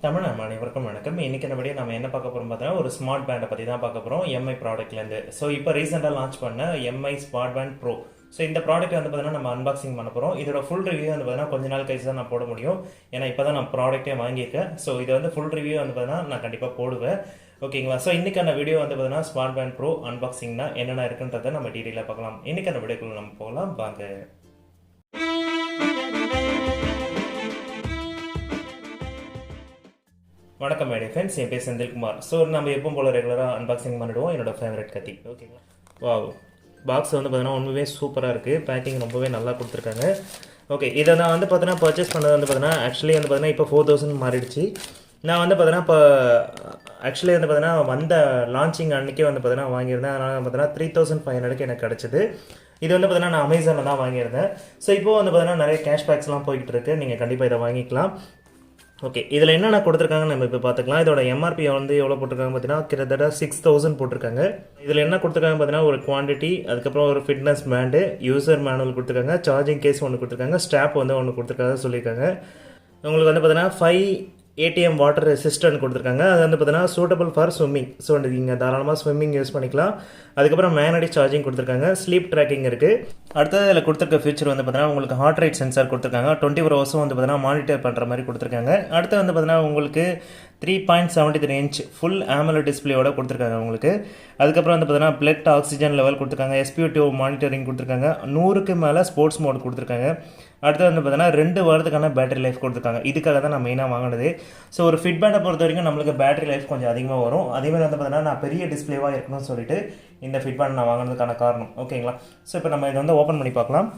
தமிழ் அனைவருக்கும் வணக்கம். இன்னைக்கு இந்த வீடியோ நம்ம என்ன பார்க்க போறோம் பார்த்தீங்கன்னா ஒரு ஸ்மார்ட் பேண்டை பற்றி தான் பார்க்க போகிறோம் எம்ஐ ப்ராடக்ட்லேருந்து. ஸோ இப்போ ரீசெண்டாக லான்ச் பண்ண Mi smart pant bro. So இந்த ப்ராடக்ட் வந்து பார்த்தீங்கன்னா நம்ம அன்பாக்சிங் பண்ண போகிறோம். இதோட ஃபுல் ரிவ்யூ வந்து பார்த்தீங்கன்னா கொஞ்ச நாள் கழிச்சு தான் நான் போட முடியும், ஏன்னா இப்போ தான் நான் ப்ராடக்ட்டே வாங்கியிருக்கேன். ஸோ இது வந்து ஃபுல் ரிவ்யூ வந்து பார்த்தீங்கன்னா நான் கண்டிப்பாக போடுவேன், ஓகேங்களா? ஸோ இன்றைக்கான வீடியோ வந்து பார்த்தீங்கன்னா ஸ்மார்ட் பேண்ட் ப்ரோ அன்பாக்சிங்னா என்னென்ன இருக்குன்றதை நம்ம டீட்டெயிலாக பார்க்கலாம். இன்றைக்கான வீடியோக்குள்ள நம்ம போகலாம் வாங்க. வணக்கம் மேடே ஃப்ரெண்ட்ஸ், என் பேர் செந்தில்குமார். ஸோ நம்ம எப்பவும் போல் ரெகுலராக அன்பாக்சிங் பண்ணிவிடுவோம் என்னோடய ஃபேவரட் கத்தி, ஓகேங்களா? வாவ், பாக்ஸ் வந்து பார்த்தீங்கன்னா உண்மையே சூப்பராக இருக்குது. பேக்கிங் ரொம்பவே நல்லா கொடுத்துருக்காங்க. ஓகே, இதை நான் வந்து பார்த்தீங்கன்னா பர்ச்சேஸ் பண்ணது வந்து பார்த்தீங்கன்னா ஆக்சுவலி வந்து பார்த்தீங்கன்னா இப்போ 4000 மாறிடுச்சு. நான் வந்து பார்த்தீங்கன்னா இப்போ ஆக்சுவலி வந்து பார்த்தீங்கன்னா வந்த லான்ச்சிங் அன்றைக்கே வந்து பார்த்தீங்கன்னா வாங்கியிருந்தேன். அதனால் பார்த்தீங்கன்னா 3500 எனக்கு கிடச்சிது. இது வந்து பார்த்தீங்கன்னா நான் அமேசானில் தான் வாங்கியிருந்தேன். ஸோ இப்போது வந்து பார்த்தீங்கன்னா நிறைய கேஷ்பேக்ஸ்லாம் போய்கிட்டு இருக்குது. நீங்கள் கண்டிப்பாக இதை வாங்கிக்கலாம். ஓகே, இதில் என்னென்ன கொடுத்துருக்காங்கன்னு நம்ம இப்போ பார்த்துக்கலாம். இதோட எம்ஆர்பி வந்து எவ்வளோ போட்டிருக்காங்க பார்த்தீங்கன்னா கிட்டத்தட்ட 6000 போட்டிருக்காங்க. இதில் என்ன கொடுத்துருக்காங்க பார்த்தீங்கன்னா ஒரு குவான்டிட்டி, அதுக்கப்புறம் ஒரு ஃபிட்னஸ் பேண்டு, யூசர் மேனுவல் கொடுத்துருக்காங்க, சார்ஜிங் கேஸ் ஒன்று கொடுத்துருக்காங்க, ஸ்ட்ராப் வந்து ஒன்று கொடுத்துருக்காங்க சொல்லியிருக்காங்க. உங்களுக்கு வந்து பார்த்தீங்கன்னா 5 ATM வாட்டர் ரெசிஸ்டன்ட் கொடுத்துருக்காங்க. அது வந்து பார்த்தீங்கன்னா சூட்டபிள் ஃபார் ஸ்விம்மிங். ஸோ நீங்கள் தாராளமாக ஸ்விம்மிங் யூஸ் பண்ணிக்கலாம். அதுக்கப்புறம் மேக்னெட்டிக் சார்ஜிங் கொடுத்துருக்காங்க, ஸ்லீப் ட்ராக்கிங் இருக்குது. அடுத்தது இதில் கொடுத்துருக்க ஃபீச்சர் வந்து பார்த்தீங்கன்னா உங்களுக்கு ஹார்ட் ரேட் சென்சார் கொடுத்துருக்காங்க. 24 hours வந்து பார்த்தீங்கன்னா மானிட்டர் பண்ணுற மாதிரி கொடுத்துருக்காங்க. அடுத்து வந்து பார்த்தீங்கன்னா உங்களுக்கு 3.73 inch ஃபுல் AMOLED டிஸ்பிளேயோட கொடுத்துருக்காங்க உங்களுக்கு. அதுக்கப்புறம் வந்து பார்த்தீங்கன்னா பிளட் ஆக்சிஜன் லெவல் கொடுத்துருக்காங்க, SpO2 மானிட்டரிங் கொடுத்துருக்காங்க, 100க்கு மேலே ஸ்போர்ட்ஸ் மோட் கொடுத்துருக்காங்க. அடுத்து வந்து பார்த்தீங்கன்னா 2 வாரத்துக்கான பேட்டரி லைஃப் கொடுத்துருக்காங்க. இதுக்காக தான் நான் மெயினாக வாங்கினது. ஸோ ஒரு ஃபிட்பேண்டை பொறுத்த வரைக்கும் நம்மளுக்கு பேட்டரி லைஃப் கொஞ்சம் அதிகமாக வரும். அதேமாதிரி வந்து பார்த்தீங்கன்னா நான் பெரிய டிஸ்பிளேவாக இருக்கணும்னு சொல்லிட்டு இந்த ஃபிட்பேண்ட் நான் வாங்கினதுக்கான காரணம், ஓகேங்களா? ஸோ இப்போ நம்ம இதை வந்து ஓப்பன் பண்ணி பார்க்கலாம்.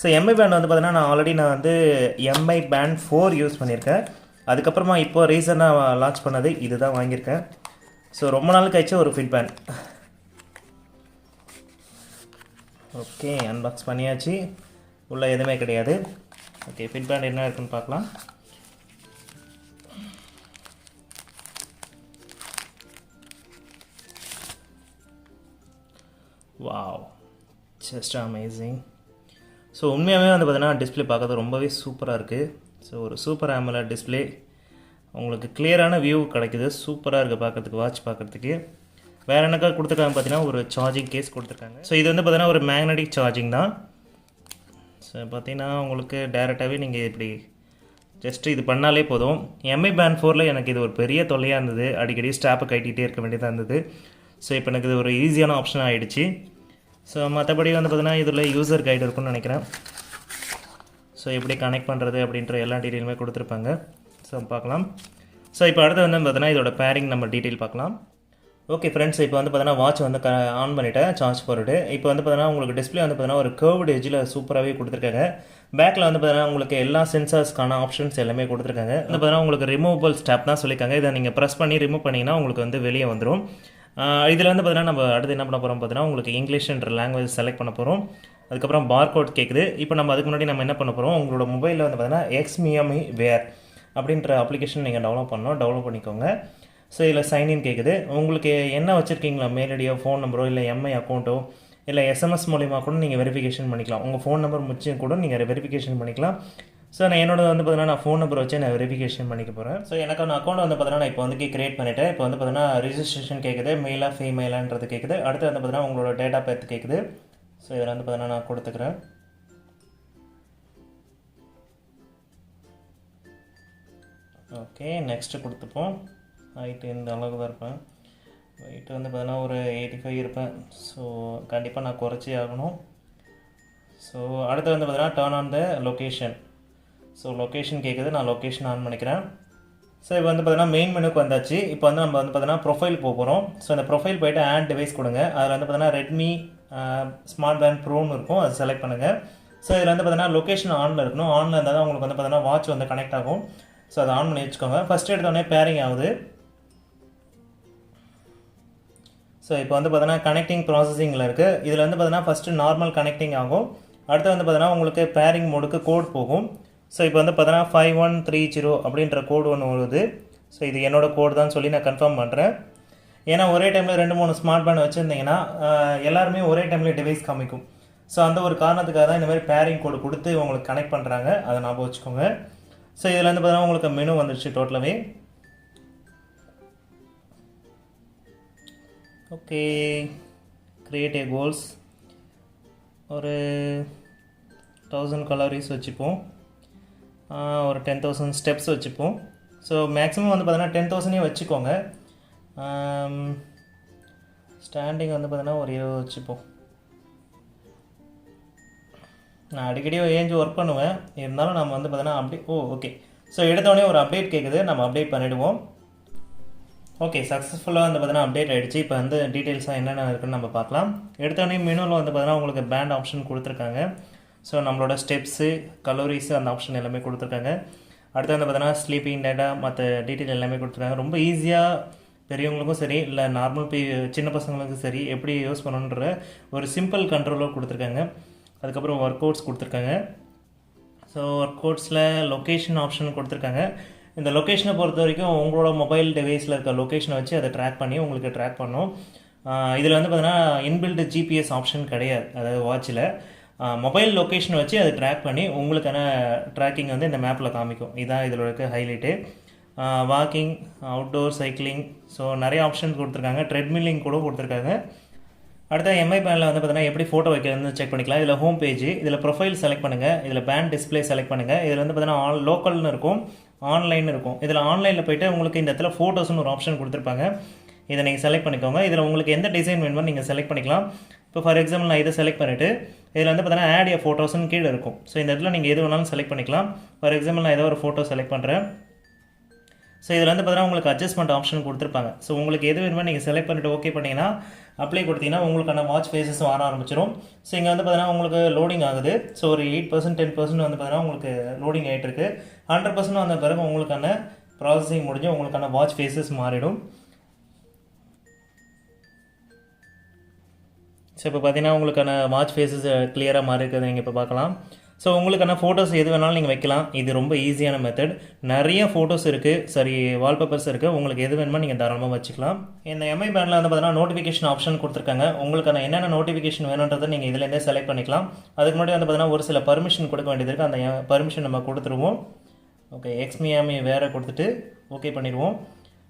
ஸோ எம்ஐ பேண்ட் வந்து பார்த்தீங்கன்னா நான் ஆல்ரெடி வந்து எம்ஐ பேண்ட் 4 யூஸ் பண்ணியிருக்கேன். அதுக்கப்புறமா இப்போ ரீசெண்டாக லான்ச் பண்ணது இது தான் வாங்கியிருக்கேன். ஸோ ரொம்ப நாள் கழிச்சு ஒரு ஃபிட் பேண்ட். ஓகே, அன்பாக்ஸ் பண்ணியாச்சு. உள்ள எதுவுமே கிடையாது. ஓகே, ஃபிட் பேண்ட் என்ன இருக்குன்னு பார்க்கலாம். Wow, just amazing. ஸோ உண்மையாகவே வந்து பார்த்தீங்கன்னா டிஸ்பிளே பார்க்கறது ரொம்பவே சூப்பராக இருக்குது. ஸோ ஒரு சூப்பர் AMOLED டிஸ்பிளே, உங்களுக்கு கிளியரான வியூ கிடைக்குது. சூப்பராக இருக்குது பார்க்குறதுக்கு, வாட்ச் பார்க்குறதுக்கு. வேறு என்னக்கா கொடுத்துருக்காங்க பார்த்தீங்கன்னா ஒரு சார்ஜிங் கேஸ் கொடுத்துருக்காங்க. ஸோ இது வந்து பார்த்தீங்கன்னா ஒரு மேக்னெட்டிக் சார்ஜிங் தான். ஸோ பார்த்தீங்கன்னா உங்களுக்கு டேரெக்டாகவே நீங்கள் இப்படி ஜஸ்ட் இது பண்ணாலே போதும். எம்ஐ பேண்ட் 4ல் எனக்கு இது ஒரு பெரிய தொல்லையாக இருந்தது. அடிக்கடி ஸ்டாப்பை கட்டிகிட்டே இருக்க வேண்டியதாக இருந்தது. ஸோ இப்போ எனக்கு இது ஒரு ஈஸியான ஆப்ஷன் ஆகிடுச்சு. ஸோ மற்றபடி வந்து பார்த்தீங்கன்னா இதில் யூசர் கைடு இருக்குன்னு நினைக்கிறேன். ஸோ எப்படி கனெக்ட் பண்ணுறது அப்படின்ற எல்லா டீட்டெயிலுமே கொடுத்துருப்பாங்க. ஸோ பார்க்கலாம். ஸோ இப்போ அடுத்து வந்து பார்த்தீங்கன்னா இதோட பேரிங் நம்ம டீட்டெயில் பார்க்கலாம். ஓகே ஃப்ரெண்ட்ஸ், இப்போ வந்து பார்த்தீங்கன்னா வாட்ச் வந்து ஆன் பண்ணிவிட்டேன் சார்ஜ் போட்டுட்டு. இப்போ வந்து பார்த்தீங்கன்னா உங்களுக்கு டிஸ்பிளே வந்து பார்த்தீங்கன்னா ஒரு கர்வ்டு எஜ்ஜில் சூப்பராகவே கொடுத்துருக்காங்க. பேக்கில் வந்து பார்த்தீங்கன்னா உங்களுக்கு எல்லா சென்சார்ஸ்க்கான ஆப்ஷன்ஸ் எல்லாமே கொடுத்துருக்காங்க. வந்து பார்த்தீங்கன்னா உங்களுக்கு ரிமூவபிள் ஸ்டாப் தான் சொல்லியிருக்காங்க. இதை நீங்கள் ப்ரெஸ் பண்ணி ரிமூவ் பண்ணிங்கன்னா உங்களுக்கு வந்து வெளியே வந்துடும். இதில் வந்து பார்த்தீங்கன்னா நம்ம அடுத்து என்ன பண்ண போகிறோம் பார்த்தீங்கன்னா உங்களுக்கு இங்கிலீஷ்ன்ற லாங்குவேஜ் செலக்ட் பண்ண போகிறோம். அதுக்கப்புறம் பார்கோட் கேட்குது. இப்போ நம்ம அதுக்கு முன்னாடி நம்ம என்ன பண்ண போகிறோம், உங்களோட மொபைலில் வந்து பார்த்தீங்கன்னா Xiaomi வேர் அப்படின்ற அப்ளிகேஷன் நீங்கள் டவுன்லோட் பண்ணிக்கோங்க. ஸோ இதில் சைன்இன் கேட்குது. உங்களுக்கு என்ன வச்சுருக்கீங்களா, மெயில் ஐடியோ, ஃபோன் நம்பரோ, இல்லை எம்ஐ அக்கௌண்ட்டோ, இல்லை SMS மூலிமா கூட நீங்கள் வெரிஃபிகேஷன் பண்ணிக்கலாம். உங்கள் ஃபோன் நம்பர் முடிச்சு கூட நீங்கள் வெரிஃபிகேஷன் பண்ணிக்கலாம். ஸோ நான் என்னோட வந்து பார்த்தீங்கன்னா நான் ஃபோன் நம்பர் வச்சு நான் வெரிஃபிகேஷன் பண்ணிக்க போகிறேன். ஸோ எனக்கு நான் அக்கௌண்ட் வந்து பார்த்தீங்கன்னா நான் இப்போ வந்து கிரியேட் பண்ணிவிட்டேன். இப்போ வந்து பார்த்தீங்கன்னா ரிஜிஸ்ட்ரேஷன் கேட்குது, மெயிலா ஃபீமெயிலான்றது கேட்குது. அடுத்து வந்து பார்த்தீங்கன்னா உங்களோட டேட் ஆஃப் பர்த் கேட்குது. ஸோ இதில் வந்து பார்த்தீங்கன்னா நான் கொடுத்துக்கிறேன். Okay, next கொடுத்துப்போம். ஹைட்டு இந்த அளவுக்கு தான் இருப்பேன். வெயிட் வந்து பார்த்தீங்கன்னா ஒரு 85 இருப்பேன். ஸோ கண்டிப்பாக நான் குறைச்சி ஆகணும். ஸோ அடுத்து வந்து பார்த்தீங்கன்னா turn on the location. So location கேட்குது, நான் லொக்கேஷன் ஆன் பண்ணிக்கிறேன். ஸோ இப்போ வந்து பார்த்தீங்கன்னா மெயின் மெனுக்கு வந்தாச்சு. இப்போ வந்து நம்ம வந்து பார்த்தீங்கன்னா ப்ரொஃபைல் போகிறோம். ஸோ அந்த ப்ரொஃபைல் போய்ட்டு ஆட் டிவைஸ் கொடுங்க. அதில் வந்து பார்த்தீங்கன்னா ரெட்மி ஸ்மார்ட் பேண்ட் ப்ரோன்னு இருக்கும், அது செலக்ட் பண்ணுங்கள். ஸோ இதில் வந்து பார்த்தீங்கன்னா லொக்கேஷன் ஆனில் இருக்கணும். ஆனில் இருந்தால் தான் உங்களுக்கு வந்து பார்த்தீங்கன்னா வாட்ச் வந்து கனெக்ட் ஆகும். ஸோ அதை ஆன் பண்ணி வச்சுக்கோங்க. ஃபஸ்ட்டு எடுத்தோடனே பேரிங் ஆகுது. ஸோ இப்போ வந்து பார்த்தீங்கன்னா கனெக்டிங் ப்ராசஸிங்கில் இருக்குது. இதில் வந்து பார்த்தீங்கன்னா ஃபஸ்ட்டு நார்மல் கனெக்டிங் ஆகும். அடுத்து வந்து பார்த்தீங்கன்னா உங்களுக்கு பேரிங் மோடுக்கு கோட் போகும். ஸோ இப்போ வந்து பார்த்தீங்கன்னா 5130 அப்படின்ற கோடு ஒன்று வருது. ஸோ இது என்னோட கோடு தான் சொல்லி நான் கன்ஃபார்ம் பண்ணுறேன். ஏன்னா ஒரே டைமில் 2-3 ஸ்மார்ட் பேண்ட் வச்சுருந்தீங்கன்னா எல்லாருமே ஒரே டைமில் டிவைஸ் காமிக்கும். ஸோ அந்த ஒரு காரணத்துக்காக தான் இந்த மாதிரி பேரிங் கோடு கொடுத்து உங்களுக்கு கனெக்ட் பண்ணுறாங்க, அதை ஞாபகம் வச்சுக்கோங்க. ஸோ இதில் வந்து பார்த்தீங்கன்னா உங்களுக்கு மெனு வந்துடுச்சு டோட்டலாகவே. ஓகே, கிரியேட் ஏ கோல்ஸ், ஒரு 1000 கலோரிஸ் வச்சுப்போம், ஒரு 10,000 ஸ்டெப்ஸ் வச்சுப்போம். ஸோ மேக்ஸிமம் வந்து பார்த்தீங்கன்னா 10,000 வச்சுக்கோங்க. ஸ்டாண்டிங் வந்து பார்த்தீங்கன்னா ஒரு 20 வச்சுப்போம். நான் அடிக்கடி ஏஞ்சி ஒர்க் பண்ணுவேன், இருந்தாலும் நம்ம வந்து பார்த்தீங்கன்னா ஓகே. ஸோ எடுத்தோடனே ஒரு அப்டேட் கேட்குது, நம்ம அப்டேட் பண்ணிவிடுவோம். ஓகே, சக்ஸஸ்ஃபுல்லாக வந்து பார்த்தீங்கன்னா அப்டேட் ஆகிடுச்சு. இப்போ வந்து டீட்டெயில்ஸாக என்னென்ன இருக்குன்னு நம்ம பார்க்கலாம். எடுத்தோடனே மெனுவில் வந்து பார்த்தீங்கன்னா உங்களுக்கு பேண்ட் ஆப்ஷன் கொடுத்துருக்காங்க. ஸோ நம்மளோட ஸ்டெப்ஸு, கலோரிஸு அந்த ஆப்ஷன் எல்லாமே கொடுத்துருக்காங்க. அடுத்து வந்து பார்த்தீங்கன்னா ஸ்லீப்பிங் டேட்டா, மற்ற டீட்டெயில் எல்லாமே கொடுத்துருக்காங்க. ரொம்ப ஈஸியாக பெரியவங்களுக்கும் சரி, இல்லை நார்மல் சின்ன பசங்களுக்கும் சரி, எப்படி யூஸ் பண்ணணுன்ற ஒரு சிம்பிள் கண்ட்ரோலாக கொடுத்துருக்காங்க. அதுக்கப்புறம் ஒர்க் அவுட்ஸ் கொடுத்துருக்காங்க. ஸோ ஒர்க் அவுட்ஸில் லொக்கேஷன் ஆப்ஷன் கொடுத்துருக்காங்க. இந்த லொக்கேஷனை பொறுத்த வரைக்கும் உங்களோட மொபைல் டிவைஸில் இருக்க லொக்கேஷனை வச்சு அதை ட்ராக் பண்ணி உங்களுக்கு ட்ராக் பண்ணும். இதில் வந்து பார்த்தீங்கன்னா இன்பில்ட் ஜிபிஎஸ் ஆப்ஷன் கிடையாது, அதாவது வாட்சில் மொபைல் லொக்கேஷனை வச்சு அதை ட்ராக் பண்ணி உங்களுக்கான ட்ராக்கிங் வந்து இந்த மேப்பில் காமிக்கும். இதுதான் இதில் இருக்க highlight. Walking, outdoor, cycling, so நிறைய ஆப்ஷன் கொடுத்துருக்காங்க. ட்ரெட்மில்லிங் கூட கொடுத்துருக்காங்க. அடுத்த எம்ஐ பேனில் வந்து பார்த்தீங்கன்னா எப்படி ஃபோட்டோ வைக்கிறதுன்னு செக் பண்ணிக்கலாம். இதில் ஹோம் பேஜ், இதில் ப்ரொஃபைல் செலக்ட் பண்ணுங்கள், இதில் பேண்ட் டிஸ்பிளே செலக்ட் பண்ணுங்கள். இதில் வந்து பார்த்தீங்கன்னா லோக்கல்னு இருக்கும், ஆன்லைன் இருக்கும். இதில் ஆன்லைனில் போய்ட்டு உங்களுக்கு இந்த இடத்துல ஃபோட்டோஸ்னு ஒரு ஆப்ஷன் கொடுத்துருப்பாங்க. இதை நீங்கள் செலக்ட் பண்ணிக்கோங்க. இதில் உங்களுக்கு எந்த டிசைன் வேணுமோ நீங்கள் செலக்ட் பண்ணிக்கலாம். இப்போ ஃபார் எக்ஸாம்பிள் நான் இதை செலக்ட் பண்ணிவிட்டு இதில் வந்து பார்த்தீங்கன்னா ஆட் ஏ ஃபோட்டோஸ்னு கீழே இருக்கும். ஸோ இந்த இடத்துல நீங்கள் எது வேணாலும் செலக்ட் பண்ணிக்கலாம். ஃபார் எக்ஸாம்பிள் நான் ஏதோ ஒரு ஃபோட்டோ செலக்ட் பண்ணுறேன். ஸோ இதில் வந்து பார்த்தீங்கன்னா உங்களுக்கு அட்ஜஸ்ட்மெண்ட் ஆப்ஷன் கொடுத்துருப்பாங்க. ஸோ உங்களுக்கு எது வேணுமோ நீங்கள் செலக்ட் பண்ணிவிட்டு ஓகே பண்ணிங்கன்னா அப்ளை கொடுத்தீங்கன்னா உங்களுக்கான வாட்ச் ஃபேஸஸ் வர ஆரம்பிச்சிடும். ஸோ இங்கே வந்து பார்த்தீங்கன்னா உங்களுக்கு லோடிங் ஆகுது. ஸோ ஒரு 8%, 10% வந்து பார்த்தீங்கன்னா உங்களுக்கு லோடிங் ஆகிட்டு இருக்கு. 100% வந்த பிறகு உங்களுக்கான ப்ராசஸிங் முடிஞ்சு உங்களுக்கான வாட்ச் ஃபேஸஸ் மாறிடும். ஸோ இப்போ பார்த்தீங்கன்னா உங்களுக்கான வாட்ச் ஃபேஸஸ் கிளியராக மாறி இருக்கிறது நீங்கள் இப்போ பார்க்கலாம். ஸோ உங்களுக்கான ஃபோட்டோஸ் எது வேணாலும் நீங்கள் வைக்கலாம். இது ரொம்ப ஈஸியான மெத்தட். நிறைய ஃபோட்டோஸ் இருக்குது, வால்பேப்பர்ஸ் இருக்குது. உங்களுக்கு எது வேணுமோ நீங்கள் தாராளமாக வச்சுக்கலாம். இந்த எம்ஐ பேண்டில் வந்து பார்த்தீங்கன்னா நோட்டிஃபிகேஷன் ஆப்ஷன் கொடுத்துருக்காங்க. உங்களுக்கான என்னென்ன நோட்டிஃபிகேஷன் வேணுன்றதை நீங்கள் இதுலேருந்தே செலக்ட் பண்ணிக்கலாம். அதுக்கு முன்னாடி வந்து பார்த்தீங்கன்னா ஒரு சில பர்மிஷன் கொடுக்க வேண்டியது இருக்குது. அந்த பர்மிஷன் நம்ம கொடுத்துருவோம். ஓகே, எக்ஸ்மியாமி வேறு கொடுத்துட்டு ஓகே பண்ணிடுவோம்.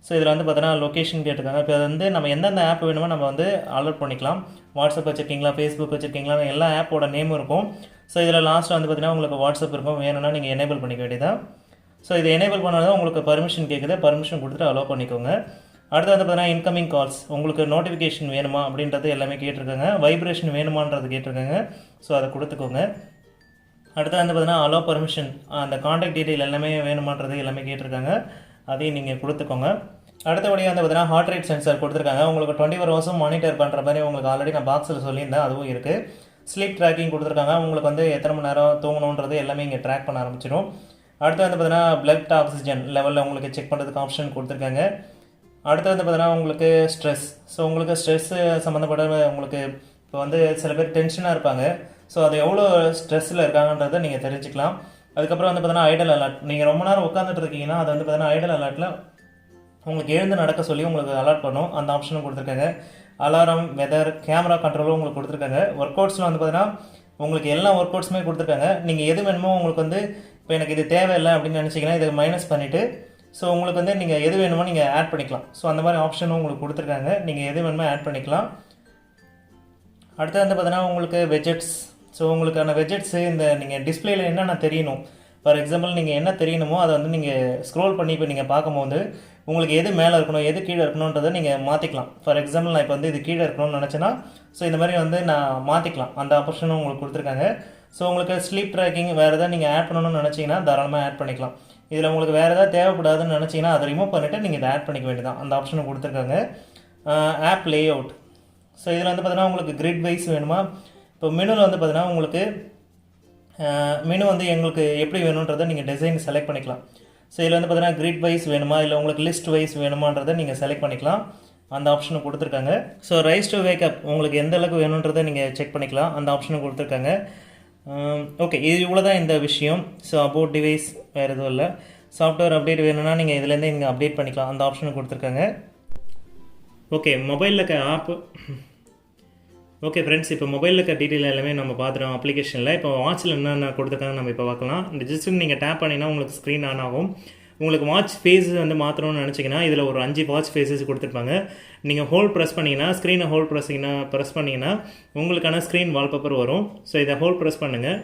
ஸோ இதில் வந்து பார்த்தீங்கன்னா லொக்கேஷன் கேட்டிருக்காங்க. இப்போ வந்து நம்ம எந்தெந்த ஆப் வேணுமோ நம்ம வந்து அலோட் பண்ணிக்கலாம். வாட்ஸ்அப் வச்சுருக்கீங்களா, ஃபேஸ்புக் வச்சுருக்கீங்களா, எல்லா ஆப்போட நேமும் இருக்கும். ஸோ இதில் லாஸ்ட்டில் வந்து பார்த்தீங்கன்னா உங்களுக்கு வாட்ஸ்அப் இருக்கும், வேணும்னா நீங்கள் எனேபிள் பண்ணிக்க வேண்டியதான். ஸோ இதை எனேபிள் பண்ணாதான் உங்களுக்கு பர்மிஷன் கேட்குது. பர்மிஷன் கொடுத்துட்டு அலோவ் பண்ணிக்கோங்க. அடுத்து வந்து பார்த்தீங்கன்னா இன்கமிங் கால்ஸ், உங்களுக்கு நோட்டிஃபிகேஷன் வேணுமா அப்படின்றது எல்லாமே கேட்டிருக்காங்க. வைப்ரேஷன் வேணுமான்றது கேட்டிருக்காங்க. ஸோ அதை கொடுத்துக்கோங்க. அடுத்து வந்து பார்த்தீங்கன்னா அலோவ் பர்மிஷன், அந்த காண்டாக்ட் டீட்டெயில் எல்லாமே வேணுமான்றது எல்லாமே கேட்டிருக்காங்க. அதையும் நீங்கள் கொடுத்துக்கோங்க. அடுத்தபடியாக வந்து பார்த்தீங்கன்னா ஹார்ட் ரேட் சென்சார் கொடுத்துருக்காங்க. உங்களுக்கு 24 hours மானிட்டர் பண்ணுற மாதிரி உங்களுக்கு ஆல்ரெடி நான் பாக்ஸில் சொல்லியிருந்தேன், அதுவும் இருக்குது. ஸ்லீப் ட்ராக்கிங் கொடுத்துருக்காங்க. உங்களுக்கு வந்து எத்தனை மணி நேரம் தூங்கணுன்றது எல்லாமே இங்கே ட்ராக் பண்ண ஆரம்பிச்சிடும். அடுத்து வந்து பார்த்தீங்கன்னா பிளட் ஆக்சிஜன் லெவலில் உங்களுக்கு செக் பண்ணுறதுக்கு ஆப்ஷன் கொடுத்துருக்காங்க. அடுத்து வந்து பார்த்தீங்கன்னா உங்களுக்கு ஸ்ட்ரெஸ், ஸோ உங்களுக்கு ஸ்ட்ரெஸ்ஸு சம்மந்தப்பட்ட உங்களுக்கு இப்போ வந்து சில பேர் டென்ஷனாக இருப்பாங்க. ஸோ அது எவ்வளோ ஸ்ட்ரெஸ்ஸில் இருக்காங்கன்றதை நீங்கள் தெரிஞ்சுக்கலாம். அதுக்கப்புறம் வந்து பார்த்தீங்கன்னா ஐடல் அலர்ட், நீங்கள் ரொம்ப நேரம் உட்காந்துட்டு இருக்கீங்கன்னா அது வந்து பார்த்தீங்கன்னா ஐடல் அலர்ட்டில் உங்களுக்கு எழுந்து நடக்க சொல்லி உங்களுக்கு அலர்ட் பண்ணும். அந்த ஆப்ஷனும் கொடுத்துருக்காங்க. அலாரம், வெதர், கேமரா கண்ட்ரோலும் உங்களுக்கு கொடுத்துருக்காங்க. ஒர்க் அவுட்ஸில் வந்து பார்த்தீங்கன்னா உங்களுக்கு எல்லா ஒர்க் அவுட்ஸுமே கொடுத்துருக்காங்க. நீங்கள் எது வேணுமோ உங்களுக்கு வந்து இப்போ எனக்கு இது தேவையில்லை அப்படின்னு நினச்சிங்கன்னா இதை மைனஸ் பண்ணிவிட்டு ஸோ உங்களுக்கு வந்து நீங்கள் எது வேணுமோ நீங்கள் ஆட் பண்ணிக்கலாம். ஸோ அந்த மாதிரி ஆப்ஷனும் உங்களுக்கு கொடுத்துருக்காங்க. நீங்கள் எது வேணுமோ ஆட் பண்ணிக்கலாம். அடுத்து வந்து பார்த்தீங்கன்னா உங்களுக்கு வெஜெட்ஸ், ஸோ உங்களுக்கான வெஜெட்ஸு இந்த நீங்கள் டிஸ்பிளேயில் என்னென்ன தெரியணும், ஃபார் எக்ஸாம்பிள் நீங்கள் என்ன தெரியணுமோ அதை வந்து நீங்கள் ஸ்க்ரோல் பண்ணி இப்போ நீங்கள் பார்க்கும்போது உங்களுக்கு எது மேலே இருக்கணும் எது கீழே இருக்கணுன்றதை நீங்கள் மாற்றிக்கலாம். ஃபார் எக்ஸாம்பிள் நான் இப்போ வந்து இது கீழே இருக்கணும்னு நினச்சேன்னா ஸோ இந்த மாதிரி வந்து நான் மாற்றிக்கலாம். அந்த ஆப்ஷனும் உங்களுக்கு கொடுத்துருக்காங்க. ஸோ உங்களுக்கு ஸ்லீப் ட்ராக்கிங் வேறு எதாவது நீங்கள் ஆட் பண்ணணும்னு நினச்சிங்கன்னா தாராளமாக ஆட் பண்ணிக்கலாம். இதில் உங்களுக்கு வேறு எதாவது தேவைப்படாதுன்னு நினச்சிங்கன்னா அதை ரிமூவ் பண்ணிவிட்டு நீங்கள் இதை ஆட் பண்ணிக்க வேண்டியதான். அந்த ஆப்ஷனும் கொடுத்துருக்காங்க. ஆப் லே அவுட், ஸோ இதில் வந்து பார்த்தீங்கன்னா உங்களுக்கு கிரிட் வைஸ் வேணுமா, இப்போ மெனுவில் வந்து பார்த்தீங்கன்னா உங்களுக்கு மெனு வந்து எங்களுக்கு எப்படி வேணுன்றதை நீங்கள் டிசைன் செலக்ட் பண்ணிக்கலாம். ஸோ இதில் வந்து பார்த்தீங்கன்னா கிரிட் வைஸ் வேணுமா இல்லை உங்களுக்கு லிஸ்ட் வைஸ் வேணுமான்றதை நீங்கள் செலக்ட் பண்ணிக்கலாம். அந்த ஆப்ஷனும் கொடுத்துருக்காங்க. ஸோ ரைஸ் டு வேக்கப் உங்களுக்கு எந்த அளவுக்கு வேணுன்றதை நீங்கள் செக் பண்ணிக்கலாம். அந்த ஆப்ஷனும் கொடுத்துருக்காங்க. ஓகே, இது இவ்வளோ தான் இந்த விஷயம். ஸோ அபவுட் டிவைஸ் வேறு எதுவும் இல்லை. சாஃப்ட்வேர் அப்டேட் வேணும்னா நீங்கள் இதுலேருந்து நீங்கள் அப்டேட் பண்ணிக்கலாம். அந்த ஆப்ஷனும் கொடுத்துருக்காங்க. ஓகே, மொபைலில் இருக்க ஆப்பு ஓகே ஃப்ரெண்ட்ஸ், இப்போ மொபைலில் இருக்க டீட்டெயில் எல்லாமே நம்ம பார்த்துட்டோம் அப்ளிகேஷனில். இப்போ வாட்சில் என்னென்ன கொடுத்துருக்காங்க நம்ம இப்போ பார்க்கலாம். இந்த ஜஸ்ட் நீங்கள் டேப் பண்ணிங்கன்னா உங்களுக்கு ஸ்க்ரீன் ஆன் ஆகும். உங்களுக்கு வாட்ச் ஃபேஸ் வந்து மாற்றணும்னு நினச்சிங்கன்னா இதில் ஒரு 5 வாட்ச் ஃபேஸஸ் கொடுத்துருப்பாங்க. நீங்கள் ஹோல்ட் ப்ரெஸ் பண்ணிங்கன்னா ஸ்க்ரீனை ப்ரெஸ் பண்ணிங்கன்னா உங்களுக்கான ஸ்க்ரீன் வால்பேப்பர் வரும். ஸோ இதை ஹோல்ட் ப்ரெஸ் பண்ணுங்கள்.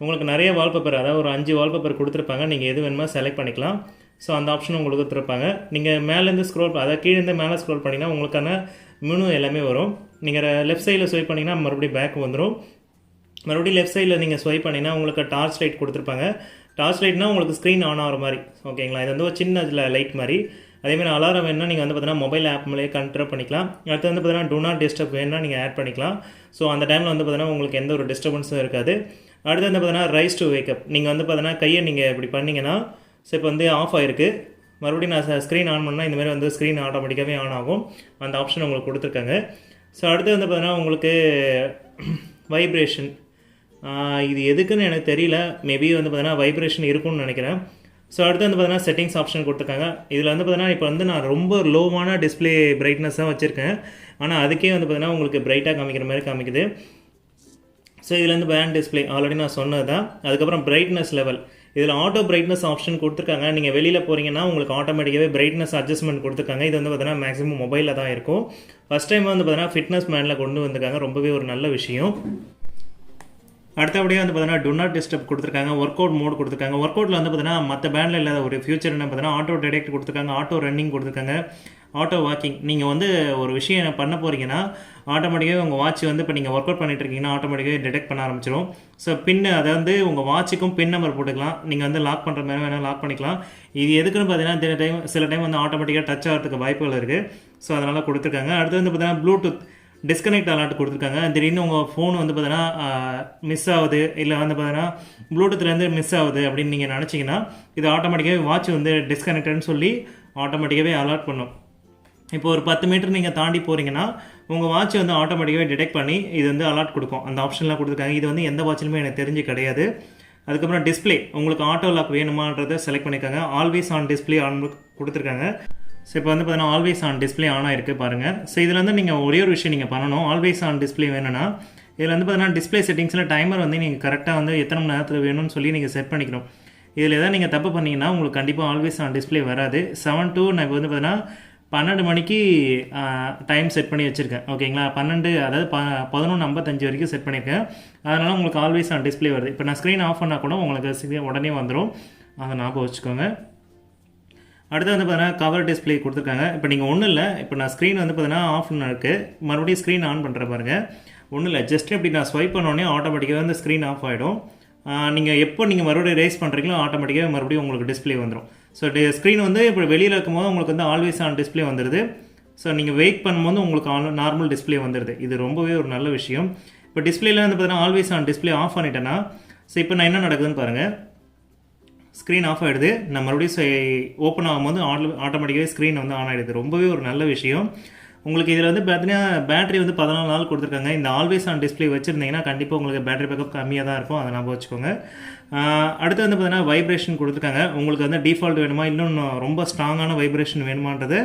உங்களுக்கு நிறைய வால்பேப்பர், அதாவது ஒரு 5 வால்பேப்பர் கொடுத்துருப்பாங்க. நீங்கள் எது வேணுமோ செலக்ட் பண்ணிக்கலாம். ஸோ அந்த ஆப்ஷனும் உங்களுக்கு கொடுத்துருப்பாங்க. நீங்கள் மேலேருந்து அதாவது கீழேருந்து மேலே ஸ்க்ரோல் பண்ணிங்கன்னா உங்களுக்கான மெனு எல்லாமே வரும். நீங்கள் லெஃப்ட் சைடில் ஸ்வைப் பண்ணிங்கன்னா மறுபடியும் பேக் வந்துடும். மறுபடியும் லெஃப்ட் சைடில் நீங்கள் ஸ்வைப் பண்ணிங்கன்னா உங்களுக்கு டார்ச் லைட் கொடுத்துருப்பாங்க. டார்ச் லைட்னா உங்களுக்கு ஸ்க்ரீன் ஆன் ஆகிற மாதிரி, ஓகேங்களா. இது வந்து ஒரு சின்ன லைட் மாதிரி. அதேமாதிரி அலாரம் வேணுன்னா நீங்கள் வந்து பார்த்தீங்கன்னா மொபைல் ஆப் மேலே கண்ட்ரோல் பண்ணிக்கலாம். அடுத்து வந்து பார்த்தீங்கன்னா டூ நாட் டிஸ்டர்ப் வேணுன்னா நீங்கள் ஆட் பண்ணிக்கலாம். ஸோ அந்த டைமில் வந்து பார்த்தீங்கன்னா உங்களுக்கு எந்த ஒரு டிஸ்டர்பன்ஸும் இருக்காது. அடுத்து வந்து பார்த்தீங்கன்னா ரைஸ் டு வேக்கப். நீங்கள் வந்து பார்த்தீங்கன்னா கையை நீங்கள் இப்படி பண்ணிங்கன்னா ஸோ இப்போ வந்து ஆஃப் ஆகிருக்கு. மறுபடியும் நான் ஸ்க்ரீன் ஆன் பண்ணால் இந்தமாதிரி வந்து ஸ்க்ரீன் ஆட்டோமேட்டிக்காகவே ஆன் ஆகும். அந்த ஆப்ஷன் உங்களுக்கு கொடுத்துருக்காங்க. ஸோ அடுத்து வந்து பார்த்தீங்கன்னா உங்களுக்கு வைப்ரேஷன், இது எதுக்குன்னு எனக்கு தெரியல. மேபி வந்து பார்த்தீங்கன்னா வைப்ரேஷன் இருக்கும்னு நினைக்கிறேன். ஸோ அடுத்து வந்து பார்த்தீங்கன்னா செட்டிங்ஸ் ஆப்ஷன் கொடுத்துருக்காங்க. இதில் வந்து பார்த்தீங்கன்னா இப்போ வந்து நான் ரொம்ப லோவான டிஸ்பிளே பிரைட்னஸ் தான் வச்சுருக்கேன். ஆனால் அதுக்கே வந்து பார்த்தீங்கன்னா உங்களுக்கு பிரைட்டாக காமிக்கிற மாதிரி காமிக்குது. ஸோ இதில் வந்து பேண்ட் டிஸ்பிளே ஆல்ரெடி நான் சொன்னது தான். அதுக்கப்புறம் பிரைட்னஸ் லெவல், இதில் ஆட்டோ பிரைட்னஸ் ஆப்ஷன் கொடுத்துருக்காங்க. நீங்கள் வெளியில் போகிறீங்கன்னா உங்களுக்கு ஆட்டோமேட்டிக்காகவே பிரைட்னஸ் அட்ஜஸ்ட்மெண்ட் கொடுத்துருக்காங்க. இது வந்து பார்த்தீங்கன்னா மேக்ஸிமம் மொபைலில் தான் இருக்கும். ஃபஸ்ட் டைம் வந்து பார்த்தீங்கன்னா ஃபிட்னஸ் பேண்டில் கொண்டு வந்திருக்காங்க. ரொம்பவே ஒரு நல்ல விஷயம். அடுத்தபடியாக வந்து பார்த்தீங்கன்னா டூ நாட் டிஸ்டர்ப் கொடுத்துருக்காங்க. ஒர்க் அவுட் மோட் கொடுத்துருக்காங்க. ஒர்க் அவுட்டில் வந்து பார்த்தீங்கன்னா மற்ற பேண்டில் இல்லாத ஒரு ஃபியூச்சர் என்ன பார்த்தீங்கன்னா ஆட்டோ டிடெக்ட் கொடுத்துருக்காங்க, ஆட்டோ ரன்னிங் கொடுத்துருக்காங்க, ஆட்டோ வாக்கிங். நீங்கள் வந்து ஒரு விஷயம் பண்ண போகிறீங்கன்னா ஆட்டோமேட்டிக்காகவே உங்கள் வாட்ச் வந்து இப்போ நீங்கள் ஒர்க் அவுட் பண்ணிட்டு இருக்கீங்கன்னா ஆட்டோமேட்டிக்காகவே டிடெக்ட் பண்ண ஆரம்பிச்சிடும். ஸோ அதாவது உங்கள் வாட்சுக்கும் பின் நம்பர் போட்டுக்கலாம். நீங்கள் வந்து லாக் பண்ணுற மாதிரி வேணால் லாக் பண்ணிக்கலாம். இது எதுக்குன்னு பார்த்தீங்கன்னா சில டைம் வந்து ஆட்டோமேட்டிக்காக டச் ஆகிறதுக்கு வாய்ப்புகள் இருக்குது. ஸோ அதனால் கொடுத்துருக்காங்க. அடுத்து வந்து பார்த்தீங்கன்னா ப்ளூடூத் டிஸ்கனெக்ட் அலர்ட் கொடுத்துருக்காங்க. திடீர்னு உங்கள் ஃபோன் வந்து பார்த்தீங்கன்னா மிஸ் ஆகுது, இல்லை வந்து பார்த்தீங்கன்னா ப்ளூடூத்லேருந்து மிஸ் ஆகுது அப்படின்னு நீங்கள் நினச்சிங்கன்னா இது ஆட்டோமேட்டிக்காகவே வாட்ச் வந்து டிஸ்கனெக்டட்னு சொல்லி ஆட்டோமேட்டிக்காகவே அலர்ட் பண்ணும். இப்போ ஒரு 10 மீட்டர் நீங்கள் தாண்டி போகிறீங்கன்னா உங்கள் வாட்ச் வந்து ஆட்டோமேட்டிக்காகவே டிடெக்ட் பண்ணி இது வந்து அலர்ட் கொடுக்கும். அந்த ஆப்ஷன்லாம் கொடுத்துருக்காங்க. இது வந்து எந்த வாட்சிலுமே எனக்கு தெரிஞ்சு கிடையாது. அதுக்கப்புறம் டிஸ்பிளே, உங்களுக்கு ஆட்டோ லாக் வேணுமான்றதை செலக்ட் பண்ணியிருக்காங்க. ஆல்வேஸ் ஆன் டிஸ்பிளே ஆன் கொடுத்துருக்காங்க. ஸோ இப்போ வந்து பார்த்தீங்கன்னா ஆல்வேஸ் ஆன் டிஸ்பிளே ஆன் ஆகிருக்கு பாருங்கள். ஸோ இதில் வந்து நீங்கள் ஒரே ஒரு விஷயம் நீங்கள் பண்ணணும். ஆல்வேஸ் ஆன் டிஸ்பிளே வேணும்னா இதில் வந்து பார்த்தீங்கன்னா டிஸ்பிளே செட்டிங்ஸில் டைமர் வந்து நீங்கள் கரெக்டாக வந்து எத்தனை மணி நேரத்தில் வேணும்னு சொல்லி நீங்கள் செட் பண்ணிக்கணும். இதில் எதாவது நீங்கள் தப்பு பண்ணிங்கன்னா உங்களுக்கு கண்டிப்பாக ஆல்வேஸ் ஆன் டிஸ்பிளே வராது. 7 to நான் இப்போ வந்து பார்த்தீங்கன்னா 12 மணிக்கு டைம் செட் பண்ணி வச்சுருக்கேன், ஓகேங்களா. 12 அதாவது 11:55 வரைக்கும் செட் பண்ணியிருக்கேன். அதனால் உங்களுக்கு ஆல்வேஸ் ஆன் டிஸ்பிளே வருது. இப்போ நான் ஸ்க்ரீன் ஆஃப் பண்ணால் கூட உங்களுக்கு உடனே வந்துடும். அதை ஞாபகம் வச்சுக்கோங்க. அடுத்து வந்து பார்த்தீங்கன்னா கவர் டிஸ்பிளே கொடுத்துருக்காங்க. இப்போ நீங்கள் ஒன்றும் இல்லை, இப்போ நான் ஸ்க்ரீன் வந்து பார்த்தீங்கன்னா ஆஃப்னு இருக்குது. மறுபடியும் ஸ்க்ரீன் ஆன் பண்ணுற பாருங்கள். ஒன்றும் இல்லை, ஜஸ்ட் இப்படி நான் ஸ்வைப் பண்ணோடனே ஆட்டோமேட்டிக்காக வந்து ஸ்க்ரீன் ஆஃப் ஆகிடும். நீங்கள் எப்போ நீங்கள் மறுபடியும் ரேஸ் பண்ணுறீங்களோ ஆட்டோமேட்டிக்காக மறுபடியும் உங்களுக்கு டிஸ்பிளே வந்துடும். ஸோ ஸ்க்ரீன் வந்து இப்போ வெளியில் இருக்கும்போது உங்களுக்கு வந்து ஆல்வேஸ் ஆன் டிஸ்பிளே வந்துடுது. ஸோ நீங்கள் வெயிட் பண்ணும்போது உங்களுக்கு நார்மல் டிஸ்பிளே வந்துடுது. இது ரொம்பவே ஒரு நல்ல விஷயம். இப்போ டிஸ்பிளேல வந்து பார்த்தீங்கன்னா ஆல்வேஸ் ஆன் டிஸ்பிளே ஆஃப் பண்ணிட்டேன்னா ஸோ இப்போ நான் என்ன நடக்குதுன்னு பாருங்கள். ஸ்க்ரீன் ஆஃப் ஆகிடுது. நான் மறுபடியும் ஓப்பன் ஆகும்போது ஆட்டோமேட்டிக்காகவே ஸ்க்ரீன் வந்து ஆன் ஆகிடுது. ரொம்பவே ஒரு நல்ல விஷயம். உங்களுக்கு இதில் வந்து பார்த்தீங்கன்னா பேட்டரி வந்து 14 நாள் கொடுத்துருக்காங்க. இந்த ஆல்வேஸ் ஆன் டிஸ்பிளே வச்சுருந்தீங்கன்னா கண்டிப்பாக உங்களுக்கு பேட்டரி பேக்கப் கம்மியாக தான் இருக்கும். அதை ஞாபகம் வச்சுக்கோங்க. அடுத்து வந்து பார்த்தீங்கன்னா வைப்ரேஷன் கொடுத்துருக்காங்க. உங்களுக்கு வந்து டிஃபால்ட் வேணுமா இன்னும் ரொம்ப ஸ்ட்ராங்கான வைப்ரேஷன் வேணுமான்றதை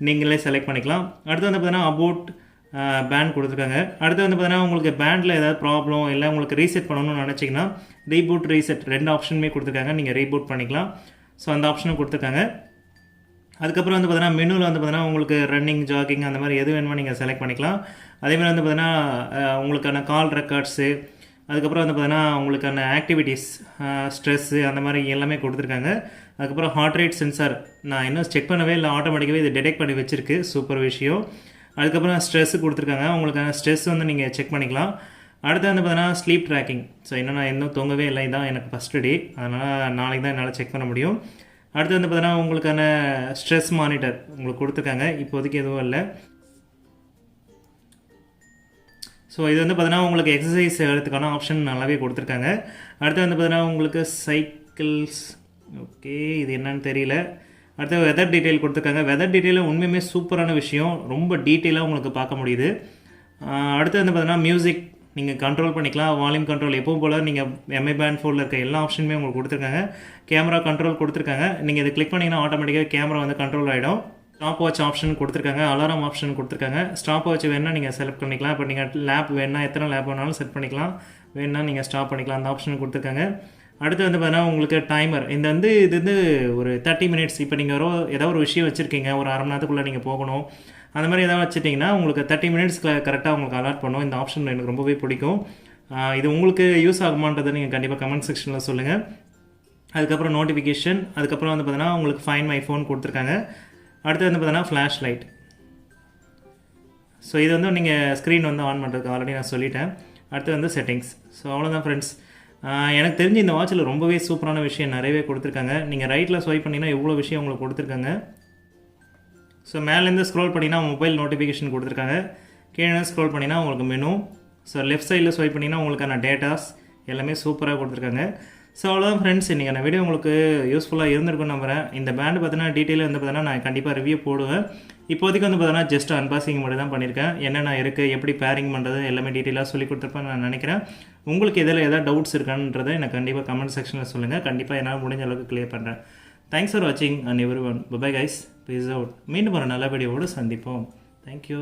நீங்களே செலக்ட் பண்ணிக்கலாம். அடுத்து வந்து பார்த்தீங்கன்னா அபவுட் பேண்ட் கொடுத்துருக்காங்க. அடுத்து வந்து பார்த்தீங்கன்னா உங்களுக்கு பேண்டில் ஏதாவது ப்ராப்ளம் இல்லை உங்களுக்கு ரீசெட் பண்ணணும்னு நினச்சிங்கன்னா ரீபூட் ரீசெட் 2 ஆப்ஷனுமே கொடுத்துருக்காங்க. நீங்கள் ரீபூட் பண்ணிக்கலாம். ஸோ அந்த ஆப்ஷனும் கொடுத்துருக்காங்க. அதுக்கப்புறம் வந்து பார்த்தீங்கன்னா மெனுவில் வந்து பார்த்தீங்கன்னா உங்களுக்கு ரன்னிங், ஜாகிங் அந்த மாதிரி எது வேணுமோ நீங்கள் செலக்ட் பண்ணிக்கலாம். அதேமாதிரி வந்து பார்த்தீங்கன்னா உங்களுக்கான கால் ரெக்கார்ட்ஸு, அதுக்கப்புறம் வந்து பார்த்தீங்கன்னா உங்களுக்கான ஆக்டிவிட்டீஸ், ஸ்ட்ரெஸ்ஸு அந்த மாதிரி எல்லாமே கொடுத்துருக்காங்க. அதுக்கப்புறம் ஹார்ட் ரேட் சென்சார் நான் இன்னும் செக் பண்ணவே இல்லை, ஆட்டோமேட்டிக்காகவே இது டிடெக்ட் பண்ணி வச்சுருக்கு. சூப்பர் விஷயம். அதுக்கப்புறம் ஸ்ட்ரெஸ்ஸு கொடுத்துருக்காங்க. உங்களுக்கான ஸ்ட்ரெஸ் வந்து நீங்கள் செக் பண்ணிக்கலாம். அடுத்து வந்து பார்த்தீங்கன்னா ஸ்லீப் ட்ராக்கிங். ஸோ நான் இன்னும் தூங்கவே இல்லை, இதான் எனக்கு ஃபஸ்ட்டு டே, அதனால் நாளைக்கு தான் என்னால் செக் பண்ண முடியும். அடுத்து வந்து பார்த்தீங்கன்னா உங்களுக்கான ஸ்ட்ரெஸ் மானிட்டர் உங்களுக்கு கொடுத்துருக்காங்க. இப்போதைக்கு எதுவும் இல்லை. ஸோ இது வந்து பார்த்தீங்கன்னா உங்களுக்கு எக்ஸசைஸ் எடுத்துக்கான ஆப்ஷன் நல்லாவே கொடுத்துருக்காங்க. அடுத்து வந்து பார்த்தீங்கன்னா உங்களுக்கு சைக்கிள்ஸ், ஓகே இது என்னன்னு தெரியல. அடுத்து வெதர் டீட்டெயில் கொடுத்துருக்காங்க. வெதர் டீட்டெயிலில் உண்மையுமே சூப்பரான விஷயம், ரொம்ப டீட்டெயிலாக உங்களுக்கு பார்க்க முடியுது. அடுத்து வந்து பார்த்தீங்கன்னா மியூசிக் நீங்கள் கண்ட்ரோல் பண்ணிக்கலாம். வால்யூம் கண்ட்ரோல் எப்பவும் போல் நீங்கள் எம்ஐ பேண்ட் ஃபோனில் இருக்க எல்லா ஆப்ஷனுமே உங்களுக்கு கொடுத்துருக்காங்க. கேமரா கண்ட்ரோல் கொடுத்துருக்காங்க. நீங்கள் இதை கிளிக் பண்ணிங்கன்னா ஆட்டோமேட்டிக்காக கேமரா வந்து கண்ட்ரோல் ஆகிடும். ஸ்டாப் வாட்ச் ஆப்ஷன் கொடுத்துருக்காங்க, அலாரம் ஆப்ஷன் கொடுத்துருக்காங்க. ஸ்டாப் வாட்ச் வேணால் நீங்கள் செலக்ட் பண்ணிக்கலாம். இப்போ நீங்கள் லேப் வேணால் எத்தனை லேப் வேணாலும் செட் பண்ணிக்கலாம், வேணால் நீங்கள் ஸ்டாப் பண்ணிக்கலாம். அந்த ஆப்ஷன் கொடுத்துருக்காங்க. அடுத்து வந்து பார்த்தீங்கன்னா உங்களுக்கு டைமர். இது வந்து ஒரு 30 மினிட்ஸ். இப்போ நீங்கள் ஏதாவது ஒரு விஷயம் வச்சுருக்கீங்க, ஒரு அரை மணி நேரத்துக்குள்ளே நீங்கள் போகணும், அந்த மாதிரி ஏதாவது வச்சுட்டிங்கன்னா உங்களுக்கு 30 மினிட்ஸ்க்கு கரெக்டாக உங்களுக்கு அலாட் பண்ணும். இந்த ஆப்ஷன் எனக்கு ரொம்பவே பிடிக்கும். இது உங்களுக்கு யூஸ் ஆகுமான்றதை நீங்கள் கண்டிப்பாக கமெண்ட் செக்ஷனில் சொல்லுங்கள். அதுக்கப்புறம் நோட்டிஃபிகேஷன், அதுக்கப்புறம் வந்து பார்த்தீங்கன்னா உங்களுக்கு ஃபைன் மை ஃபோன் கொடுத்துருக்காங்க. அடுத்து வந்து பார்த்தீங்கன்னா ஃப்ளாஷ் லைட். ஸோ இது வந்து நீங்கள் ஸ்க்ரீன் வந்து ஆன் பண்ணுறதுக்கு ஆல்ரெடி நான் சொல்லிட்டேன். அடுத்து வந்து செட்டிங்ஸ். ஸோ அவ்வளோதான் ஃப்ரெண்ட்ஸ். எனக்கு தெரிஞ்சு இந்த வாட்சில் ரொம்பவே சூப்பரான விஷயம் நிறையவே கொடுத்துருக்காங்க. நீங்கள் ரைட்டில் ஸ்வைப் பண்ணிங்கன்னா எவ்வளோ விஷயம் உங்களுக்கு கொடுத்துருக்காங்க. ஸோ மேலேருந்து ஸ்க்ரோல் பண்ணிங்கன்னா மொபைல் நோட்டிஃபிகேஷன் கொடுத்துருக்காங்க. கீழே ஸ்க்ரோல் பண்ணிங்கன்னா உங்களுக்கு மெனு. ஸோ லெஃப்ட் சைடில் ஸ்வைப் பண்ணிங்கன்னா உங்களுக்கான டேட்டாஸ் எல்லாமே சூப்பராக கொடுத்துருக்காங்க. ஸோ அவ்வளோதான் ஃப்ரெண்ட்ஸ், இன்றைக்கான வீடியோ உங்களுக்கு யூஸ்ஃபுல்லாக இருந்திருக்குன்னு நம்புகிறேன். இந்த பேண்டு பார்த்தீங்கன்னா டீட்டெயிலாக வந்து பார்த்தீங்கன்னா நான் கண்டிப்பாக ரிவ்யூ போடுவேன். இப்போதைக்கு வந்து பார்த்தீங்கன்னா ஜஸ்ட் அன்பாக்சிங் மட்டும் தான் பண்ணியிருக்கேன். என்னென்ன இருக்குது, எப்படி பேரிங் பண்ணுறது எல்லாமே டீட்டெயிலாக சொல்லி கொடுத்துருப்பேன் நான் நினைக்கிறேன். உங்களுக்கு இதில் எதாவது டவுட்ஸ் இருக்கான்றதை எனக்கு கண்டிப்பாக கமெண்ட் செக்ஷனில் சொல்லுங்கள். கண்டிப்பாக என்னால் முடிஞ்ச அளவுக்கு கிளியர் பண்ணுறேன். தேங்க்ஸ் ஃபார் வாட்சிங் and every one. Bye guys, peace out. மீண்டும் ஒரு நல்ல வீடியோவோடு சந்திப்போம். தேங்க்யூ.